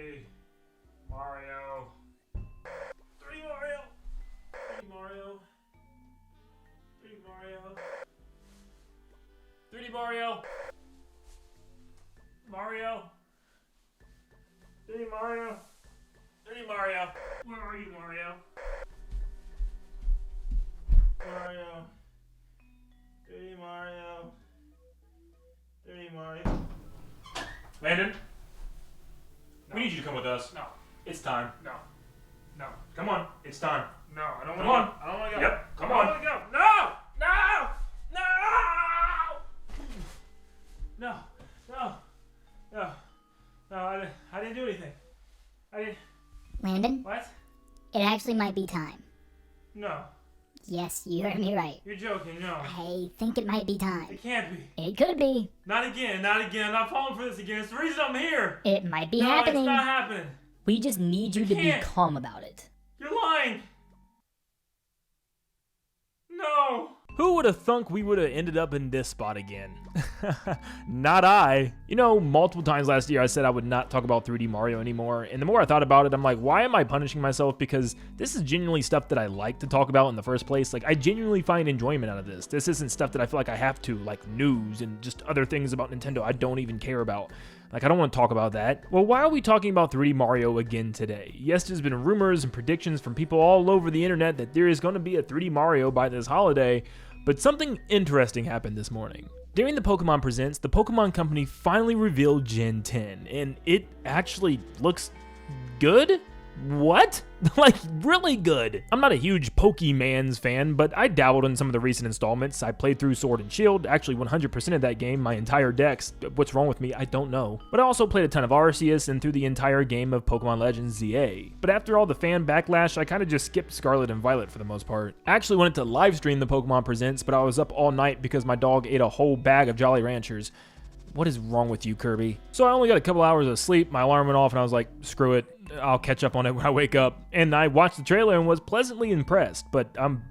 3D Mario. 3D Mario. 3D Mario. 3D Mario. 3D Mario. Mario. 3D Mario. 3D Mario. Where are you, Mario? Mario. 3D Mario. 3D Mario. Landon? No. We need you to come with us. No. It's time. No. No. Come on. It's time. No, I don't want to go. I don't want to go. Yep. Come on. I don't want to go. No! No! No! No. No. No. No, I didn't do anything. I didn't. Landon? What? It actually might be time. No. Yes, you heard me right. You're joking, no. I think it might be time. It can't be. It could be. Not again, not again. I'm not falling for this again. It's the reason I'm here. It might be no, happening. No, it's not happening. We just need you to be calm about it. You're lying. No. Who would have thunk we would have ended up in this spot again? Not I. You know, multiple times last year I said I would not talk about 3D Mario anymore, and the more I thought about it, I'm like, why am I punishing myself? Because this is genuinely stuff that I like to talk about in the first place. Like, I genuinely find enjoyment out of this. This isn't stuff that I feel like I have to, like news and just other things about Nintendo I don't even care about. Like, I don't want to talk about that. Well, why are we talking about 3D Mario again today? Yes, there's been rumors and predictions from people all over the internet that there is going to be a 3D Mario by this holiday, but something interesting happened this morning. During the Pokemon Presents, the Pokemon Company finally revealed Gen 10, and it actually looks good? What? Like, really good. I'm not a huge Pokemans fan, but I dabbled in some of the recent installments. I played through Sword and Shield, actually 100% of that game, my entire dex. What's wrong with me? I don't know. But I also played a ton of Arceus and through the entire game of Pokemon Legends ZA. But after all the fan backlash, I kind of just skipped Scarlet and Violet for the most part. I actually wanted to live stream the Pokemon Presents, but I was up all night because my dog ate a whole bag of Jolly Ranchers. What is wrong with you, Kirby? So I only got a couple hours of sleep, my alarm went off, and I was like, screw it, I'll catch up on it when I wake up. And I watched the trailer and was pleasantly impressed, but I'm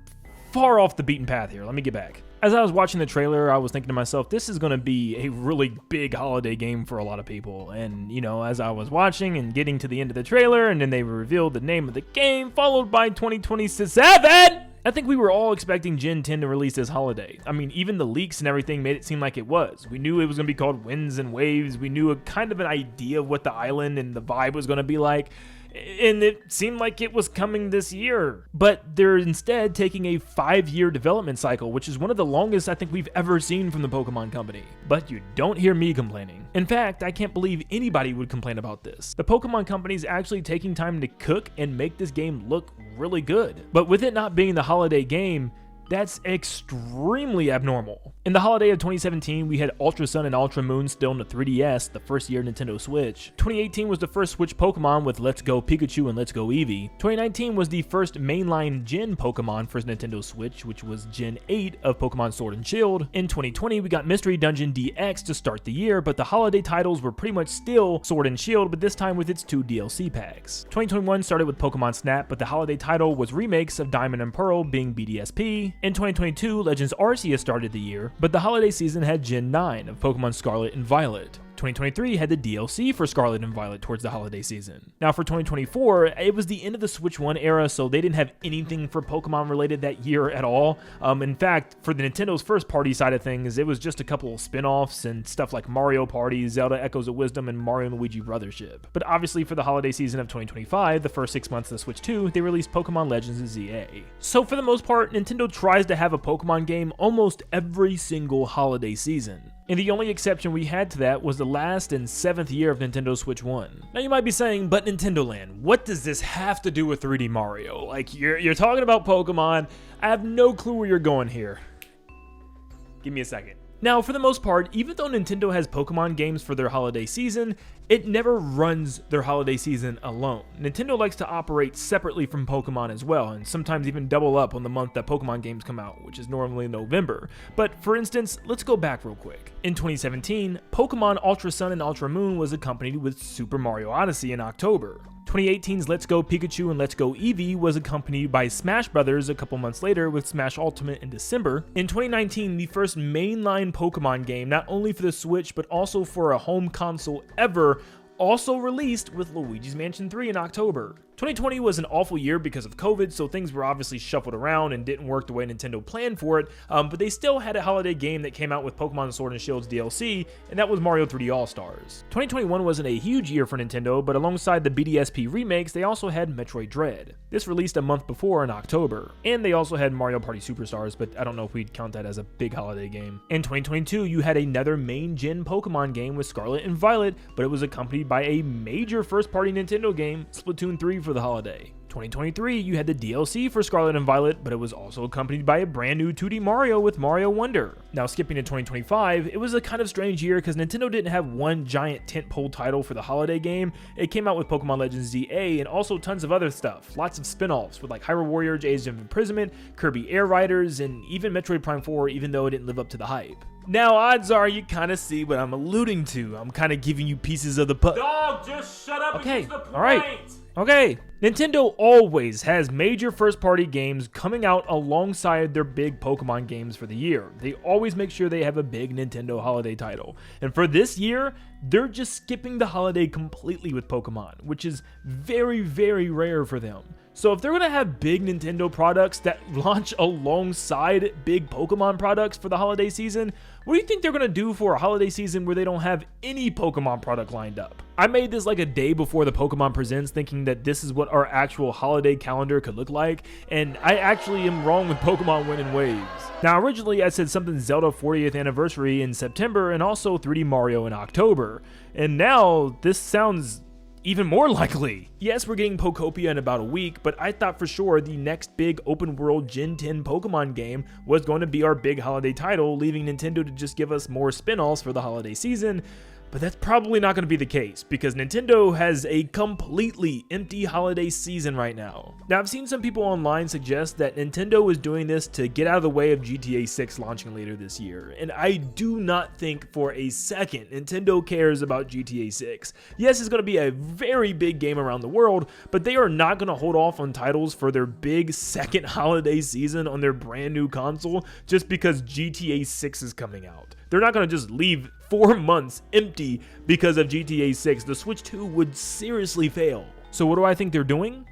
far off the beaten path here. Let me get back. As I was watching the trailer, I was thinking to myself, this is going to be a really big holiday game for a lot of people. And, you know, as I was watching and getting to the end of the trailer, and then they revealed the name of the game, followed by 2027! I think we were all expecting Gen 10 to release this holiday. I mean, even the leaks and everything made it seem like it was. We knew it was going to be called Winds and Waves. We knew a kind of an idea of what the island and the vibe was going to be like. And it seemed like it was coming this year. But they're instead taking a 5-year development cycle, which is one of the longest I think we've ever seen from the Pokemon Company. But you don't hear me complaining. In fact, I can't believe anybody would complain about this. The Pokemon Company is actually taking time to cook and make this game look really good. But with it not being the holiday game, that's extremely abnormal. In the holiday of 2017, we had Ultra Sun and Ultra Moon still on the 3DS, the first year Nintendo Switch. 2018 was the first Switch Pokemon with Let's Go Pikachu and Let's Go Eevee. 2019 was the first mainline Gen Pokemon for Nintendo Switch, which was Gen 8 of Pokemon Sword and Shield. In 2020, we got Mystery Dungeon DX to start the year, but the holiday titles were pretty much still Sword and Shield, but this time with its 2 DLC packs. 2021 started with Pokemon Snap, but the holiday title was remakes of Diamond and Pearl being BDSP. In 2022, Legends Arceus started the year, but the holiday season had Gen 9 of Pokemon Scarlet and Violet. 2023 had the DLC for Scarlet and Violet towards the holiday season. Now for 2024, it was the end of the Switch 1 era, so they didn't have anything for Pokemon related that year at all. In fact, for the Nintendo's first party side of things, it was just a couple of spin-offs and stuff like Mario Party, Zelda Echoes of Wisdom, and Mario & Luigi Brothership. But obviously for the holiday season of 2025, the first 6 months of the Switch 2, they released Pokemon Legends of ZA. So for the most part, Nintendo tries to have a Pokemon game almost every single holiday season. And the only exception we had to that was the last and 7th year of Nintendo Switch 1. Now you might be saying, but Nintendo Land, what does this have to do with 3D Mario? Like, you're talking about Pokemon, I have no clue where you're going here. Give me a second. Now, for the most part, even though Nintendo has Pokemon games for their holiday season, it never runs their holiday season alone. Nintendo likes to operate separately from Pokemon as well, and sometimes even double up on the month that Pokemon games come out, which is normally November. But for instance, let's go back real quick. In 2017, Pokemon Ultra Sun and Ultra Moon was accompanied with Super Mario Odyssey in October. 2018's Let's Go Pikachu and Let's Go Eevee was accompanied by Smash Brothers a couple months later with Smash Ultimate in December. In 2019, the first mainline Pokemon game, not only for the Switch but also for a home console ever, also released with Luigi's Mansion 3 in October. 2020 was an awful year because of COVID, so things were obviously shuffled around and didn't work the way Nintendo planned for it, but they still had a holiday game that came out with Pokemon Sword and Shield's DLC, and that was Mario 3D All-Stars. 2021 wasn't a huge year for Nintendo, but alongside the BDSP remakes, they also had Metroid Dread. This released a month before in October, and they also had Mario Party Superstars, but I don't know if we'd count that as a big holiday game. In 2022, you had another main-gen Pokemon game with Scarlet and Violet, but it was accompanied by a major first-party Nintendo game, Splatoon 3 for the holiday. 2023, you had the DLC for Scarlet and Violet, but it was also accompanied by a brand new 2D Mario with Mario Wonder. Now skipping to 2025, it was a kind of strange year because Nintendo didn't have one giant tentpole title for the holiday game. It came out with Pokemon Legends ZA and also tons of other stuff. Lots of spin-offs with like Hyrule Warriors, Age of Imprisonment, Kirby Air Riders, and even Metroid Prime 4, even though it didn't live up to the hype. Now, odds are you kind of see what I'm alluding to. I'm kind of giving you pieces of the puzzle. Dog, just shut up and get to the point. All right. Okay, Nintendo always has major first-party games coming out alongside their big Pokemon games for the year. They always make sure they have a big Nintendo holiday title. And for this year, they're just skipping the holiday completely with Pokemon, which is very, very rare for them. So if they're going to have big Nintendo products that launch alongside big Pokemon products for the holiday season, what do you think they're going to do for a holiday season where they don't have any Pokemon product lined up? I made this like a day before the Pokemon Presents thinking that this is what our actual holiday calendar could look like, and I actually am wrong with Pokemon winning waves. Now originally I said something Zelda 40th anniversary in September and also 3D Mario in October, and now this sounds even more likely. Yes, we're getting Pokopia in about a week, but I thought for sure the next big open world Gen 10 Pokemon game was going to be our big holiday title, leaving Nintendo to just give us more spin-offs for the holiday season. But that's probably not going to be the case, because Nintendo has a completely empty holiday season right now. Now, I've seen some people online suggest that Nintendo is doing this to get out of the way of GTA 6 launching later this year, and I do not think for a second Nintendo cares about GTA 6. Yes, it's going to be a very big game around the world, but they are not going to hold off on titles for their big second holiday season on their brand new console just because GTA 6 is coming out. They're not going to just leave 4 months empty because of GTA 6. The Switch 2 would seriously fail. So what do I think they're doing?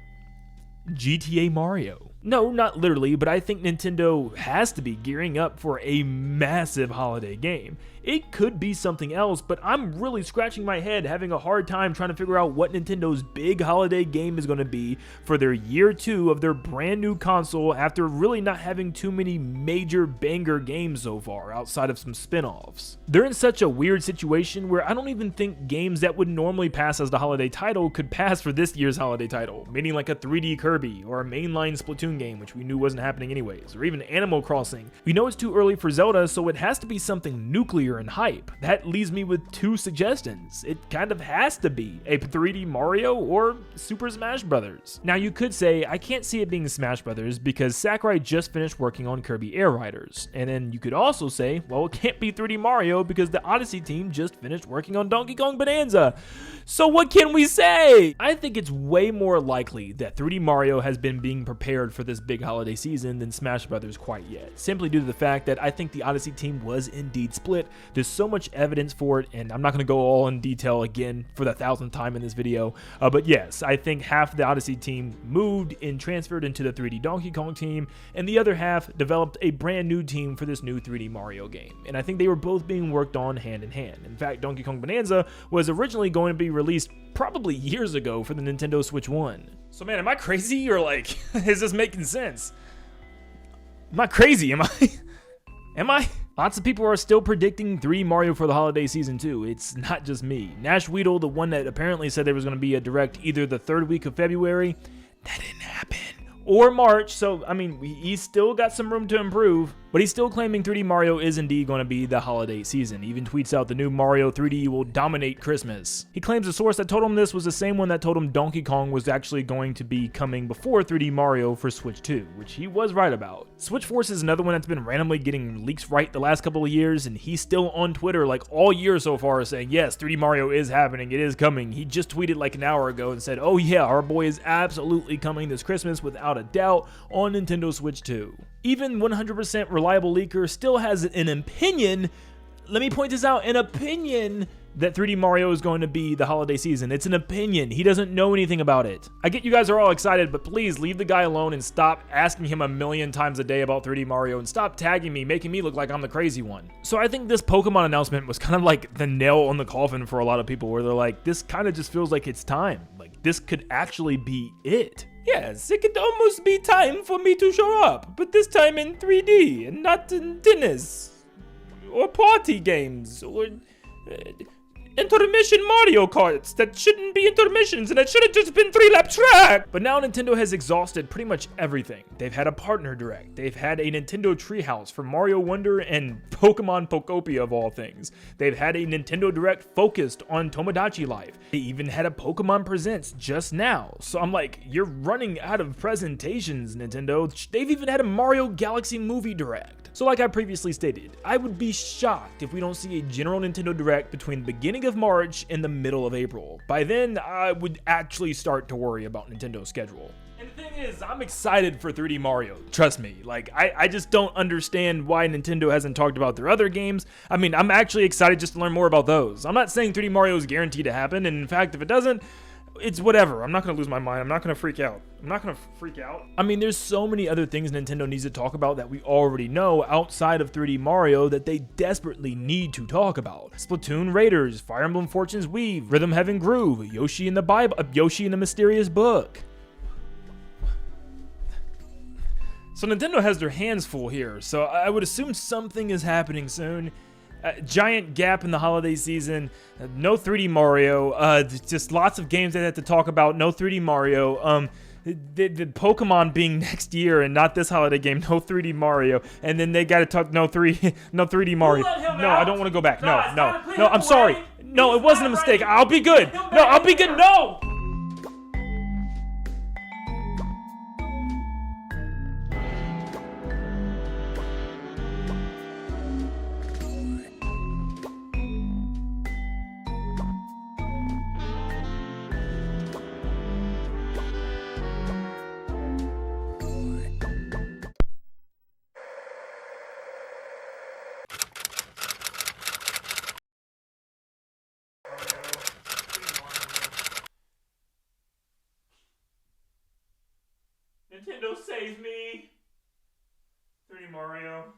GTA Mario. No, not literally, but I think Nintendo has to be gearing up for a massive holiday game. It could be something else, but I'm really scratching my head having a hard time trying to figure out what Nintendo's big holiday game is going to be for their year 2 of their brand new console after really not having too many major banger games so far outside of some spin-offs. They're in such a weird situation where I don't even think games that would normally pass as the holiday title could pass for this year's holiday title, meaning like a 3D Kirby or a mainline Splatoon game, which we knew wasn't happening anyways, or even Animal Crossing. We know it's too early for Zelda, so it has to be something nuclear and hype. That leaves me with 2 suggestions. It kind of has to be a 3D Mario or Super Smash Bros. Now you could say, I can't see it being Smash Bros. Because Sakurai just finished working on Kirby Air Riders. And then you could also say, well, it can't be 3D Mario because the Odyssey team just finished working on Donkey Kong Bonanza. So what can we say? I think it's way more likely that 3D Mario has been being prepared for this big holiday season than Smash Bros. Quite yet, simply due to the fact that I think the Odyssey team was indeed split. There's so much evidence for it, and I'm not going to go all in detail again for the 1,000th time in this video, but yes, I think half the Odyssey team moved and transferred into the 3D Donkey Kong team, and the other half developed a brand new team for this new 3D Mario game, and I think they were both being worked on hand in hand. In fact, Donkey Kong Bonanza was originally going to be released probably years ago for the Nintendo Switch 1. So man, am I crazy, or like, is this making sense? I'm not crazy, am I? Am I? Lots of people are still predicting 3D Mario for the holiday season too. It's not just me. Nash Weedle, the one that apparently said there was going to be a direct either the 3rd week of February, that didn't happen. Or March, so I mean, he's still got some room to improve, but he's still claiming 3D Mario is indeed going to be the holiday season. He even tweets out the new Mario 3D will dominate Christmas. He claims the source that told him this was the same one that told him Donkey Kong was actually going to be coming before 3D Mario for Switch 2, which he was right about. Switch Force is another one that's been randomly getting leaks right the last couple of years, and he's still on Twitter like all year so far saying, yes, 3D Mario is happening, it is coming. He just tweeted like an hour ago and said, oh yeah, our boy is absolutely coming this Christmas without a doubt on Nintendo Switch 2. Even 100% reliable leaker still has an opinion, let me point this out, an opinion that 3D Mario is going to be the holiday season. It's an opinion. He doesn't know anything about it. I get you guys are all excited, but please leave the guy alone and stop asking him a million times a day about 3D Mario and stop tagging me, making me look like I'm the crazy one. So I think this Pokemon announcement was kind of like the nail on the coffin for a lot of people, where they're like, this kind of just feels like it's time. Like, this could actually be it. Yes, it could almost be time for me to show up, but this time in 3D and not in tennis or party games or intermission Mario Karts that shouldn't be intermissions and it should have just been 3-lap track. But now Nintendo has exhausted pretty much everything. They've had a partner direct. They've had a Nintendo Treehouse for Mario Wonder and Pokemon Pokopia of all things. They've had a Nintendo Direct focused on Tomodachi Life. They even had a Pokemon Presents just now. So I'm like, you're running out of presentations, Nintendo. They've even had a Mario Galaxy Movie Direct. So like I previously stated, I would be shocked if we don't see a general Nintendo Direct between the beginning of March and the middle of April. By then, I would actually start to worry about Nintendo's schedule. And the thing is, I'm excited for 3D Mario. Trust me, like, I just don't understand why Nintendo hasn't talked about their other games. I mean, I'm actually excited just to learn more about those. I'm not saying 3D Mario is guaranteed to happen, and in fact, if it doesn't, it's whatever. I'm not going to lose my mind. I'm not going to freak out. I mean, there's so many other things Nintendo needs to talk about that we already know outside of 3D Mario that they desperately need to talk about. Splatoon Raiders, Fire Emblem Fortune's Weave, Rhythm Heaven Groove, Yoshi in the Mysterious Book. So Nintendo has their hands full here, so I would assume something is happening soon. Giant gap in the holiday season, no 3D Mario, just lots of games they have to talk about, no 3D Mario, the Pokemon being next year and not this holiday game, no 3D Mario, and then they gotta talk no 3D Mario. No, I don't want to go back. No, I'm sorry. No, it wasn't a mistake. I'll be good. No, I'll be good. No! Nintendo save me! 3D Mario.